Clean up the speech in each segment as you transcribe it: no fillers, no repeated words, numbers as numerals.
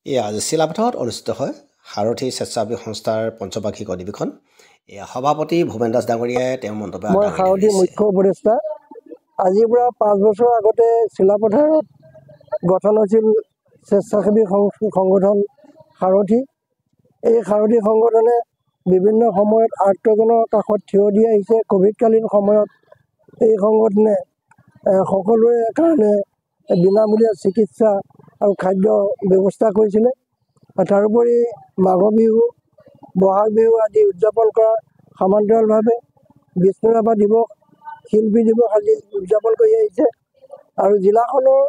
আজি চিলাপথাৰত অনুষ্ঠিত হয় সাৰথী স্বেচ্ছাসেৱী সংস্থাৰ পঞ্চবাৰ্ষিক অধিৱেশন। সভাপতি ভূপেন দাস ডাঙৰীয়াই তেওঁ মন্তব্য মই সাৰথী মুখ্য উপদেষ্টা। আজিৰ পৰা 5 বছৰ আগতে চিলাপথাৰত গঠন হৈছিল স্বেচ্ছাসেৱী সংগঠন সাৰথী। এই সাৰথী সংগঠনে বিভিন্ন সময়ত আৰ্তজনৰ কাষত থিয় দি আহিছে। কোভিডকালীন সময়ত এই সংগঠনে সকলোৰে কাৰণে বিনামূলীয়া চিকিৎসা আৰু খাদ্য ব্যৱস্থা কৰিছিলে। তাৰোপৰি মাঘ বিহু, বহাগ বিহু আদি উদযাপন কৰাৰ সমান্তৰালভাৱে বিষ্ণুৰাভা দিৱস, শিল্পী দিৱস আদি উদযাপন কৰি আহিছে। আৰু জিলাখনৰ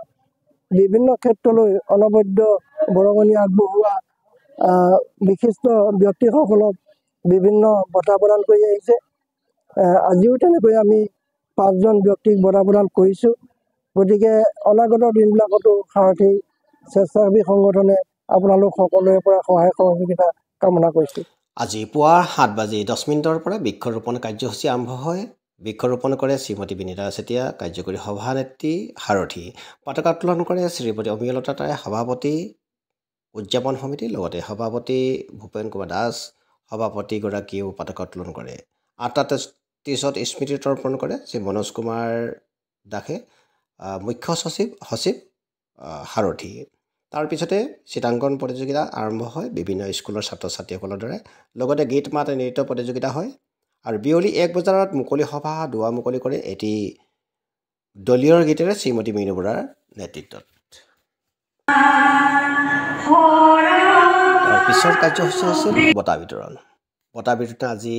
বিভিন্ন ক্ষেত্ৰলৈ অনবদ্য বৰঙণি আগবঢ়োৱা বিশিষ্ট ব্যক্তিসকলক বিভিন্ন বঁটা প্ৰদান কৰি আহিছে। আজিও তেনেকৈ আমি 5জন ব্যক্তিক বঁটা প্ৰদান কৰিছোঁ। গতিকে অনাগত দিনবিলাকতো সাৰথী স্বেচ্ছাসেৱী সংগঠনে আপোনালোক সকলোৰে পৰা সহায় সহযোগিতা কামনা কৰিছোঁ। আজি পুৱা 7:10 পৰা বৃক্ষৰোপণ কাৰ্যসূচী আৰম্ভ হয়। বৃক্ষৰোপণ কৰে শ্ৰীমতী বিনীতা চেতিয়া, কাৰ্যকৰী সভানেত্ৰী সাৰথী। পতাকা উত্তোলন কৰে শ্ৰীমতী অমিয়লতা তাই, সভাপতি উদযাপন সমিতি, লগতে সভাপতি ভূপেন কুমাৰ দাস সভাপতিগৰাকীয়েও পতাকা উত্তোলন কৰে। 8:30 স্মৃতি তৰ্পণ কৰে শ্ৰী মনোজ কুমাৰ দাসে, মুখ্য সচিব সাৰথী। তাৰপিছতে চিত্ৰাংকন প্ৰতিযোগিতা আৰম্ভ হয় বিভিন্ন স্কুলৰ ছাত্ৰ ছাত্ৰীসকলৰ দ্বাৰা। লগতে গীত মাত নৃত্য প্ৰতিযোগিতা হয়। আৰু বিয়লি 1 বজাত মুকলি সভা দুৱাৰ মুকলি কৰে এটি দলীয় গীতেৰে শ্ৰীমতী মিনু বৰাৰ নেতৃত্বত। তাৰপিছৰ কাৰ্যসূচী আছিল বঁটা বিতৰণ। বঁটা বিতৰণ আজি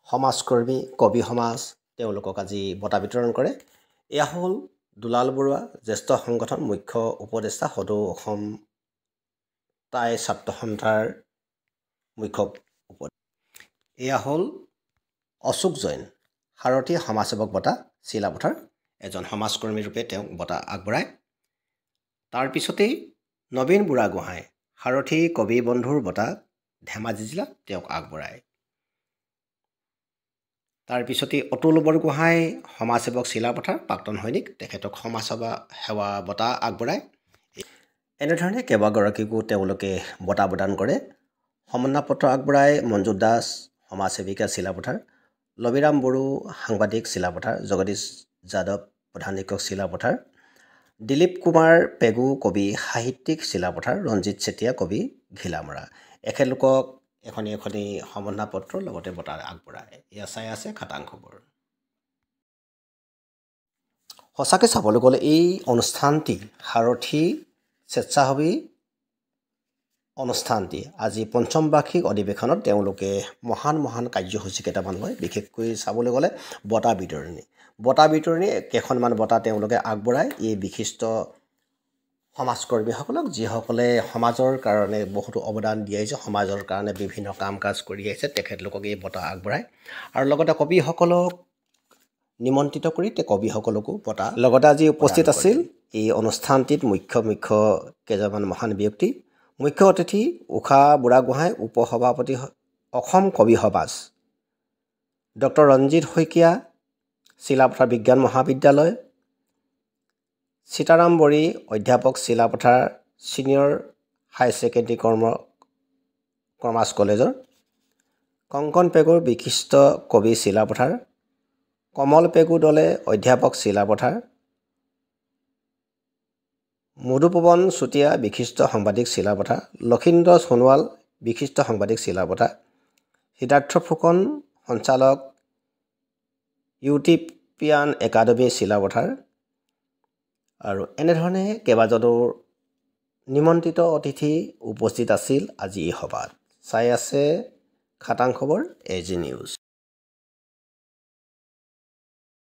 সমাজকৰ্মী, কবি সমাজ তেওঁলোকক আজি বঁটা বিতৰণ কৰে। এয়া হ'ল দুলাল বৰুৱা, জ্যেষ্ঠ সংগঠন মুখ্য উপদেষ্টা, সদৌ অসম টাই ছাত্ৰ সন্থাৰ মুখ্য উপদেষ্টা। এয়া হ'ল অশোক জৈন, সাৰথী সমাজসেৱক বঁটা চিলাপথাৰ, এজন সমাজকৰ্মী ৰূপে তেওঁক বঁটা আগবঢ়ায়। তাৰপিছতেই নবীন বুঢ়াগোহাঁই, সাৰথী কবি বন্ধুৰ বঁটা ধেমাজি জিলা, তেওঁক আগবঢ়ায়। তাৰপিছতেই অতুল বৰগোহাঁই সমাজসেৱক চিলাপথাৰ, প্ৰাক্তন সৈনিক, তেখেতক সমাজ সেৱা বঁটা আগবঢ়ায়। এনেধৰণে কেইবাগৰাকীকো তেওঁলোকে বঁটা প্ৰদান কৰে। সমন্বয় পত্ৰ আগবঢ়ায় মঞ্জু দাস, সমাজসেৱিকা চিলাপথাৰ, লবিৰাম বড়ো, সাংবাদিক চিলাপথাৰ, জগদীশ যাদৱ, প্ৰধান শিক্ষক চিলাপথাৰ, দিলীপ কুমাৰ পেগু, কবি সাহিত্যিক চিলাপথাৰ, ৰঞ্জিত চেতিয়া, কবি ঘিলামৰা। এখেতলোকক এখনি সমন্বয় পত্ৰ লগতে বঁটা আগবঢ়ায়। এয়া চাই আছে খাটাংখবৰ। সঁচাকৈ চাবলৈ গ'লে এই অনুষ্ঠানটি সাৰথী স্বেচ্ছাসেৱী অনুষ্ঠানটি আজি পঞ্চম বাৰ্ষিক অধিৱেশনত তেওঁলোকে মহান কাৰ্যসূচী কেইটামান লয়। বিশেষকৈ চাবলৈ গ'লে বঁটা বিতৰণী কেইখনমান বঁটা তেওঁলোকে আগবঢ়ায় এই বিশিষ্ট সমাজকৰ্মীসকলক, যিসকলে সমাজৰ কাৰণে বহুতো অৱদান দি আহিছে, সমাজৰ কাৰণে বিভিন্ন কাম কাজ কৰি আহিছে, তেখেতলোকক এই বঁটা আগবঢ়ায়। আৰু লগতে কবিসকলক নিমন্ত্ৰিত কৰি কবিসকলকো বঁটা। লগতে আজি উপস্থিত আছিল এই অনুষ্ঠানটিত মুখ্য কেইজনমান মহান ব্যক্তি। মুখ্য অতিথি ঊষা বুঢ়াগোহাঁই, উপসভাপতি অসম কবি সমাজ, ডক্টৰ ৰঞ্জিত শইকীয়া, চিলাপথাৰ বিজ্ঞান মহাবিদ্যালয়, সীতাৰাম বৰী, অধ্যাপক, চিলাপথাৰ ছিনিয়ৰ হাই ছেকেণ্ডেৰী কমাৰ্চ কলেজৰ, কংকন পেগুৰ, বিশিষ্ট কবি চিলাপথাৰ, কমল পেগু দলে, অধ্যাপক চিলাপথাৰ, মধুপৱন চুতীয়া, বিশিষ্ট সাংবাদিক চিলাপথাৰ, লক্ষীন্দ্ৰ সোণোৱাল, বিশিষ্ট সাংবাদিক চিলাপথাৰ, সিদ্ধাৰ্থ ফুকন, সঞ্চালক ইউটিপিয়ান একাডেমী চিলাপথাৰ। আৰু এনেধৰণে কেইবাজনো নিমন্ত্ৰিত অতিথি উপস্থিত আছিল আজি এই সভাত। চাই আছে খাটাং খবৰ, AG নিউজ।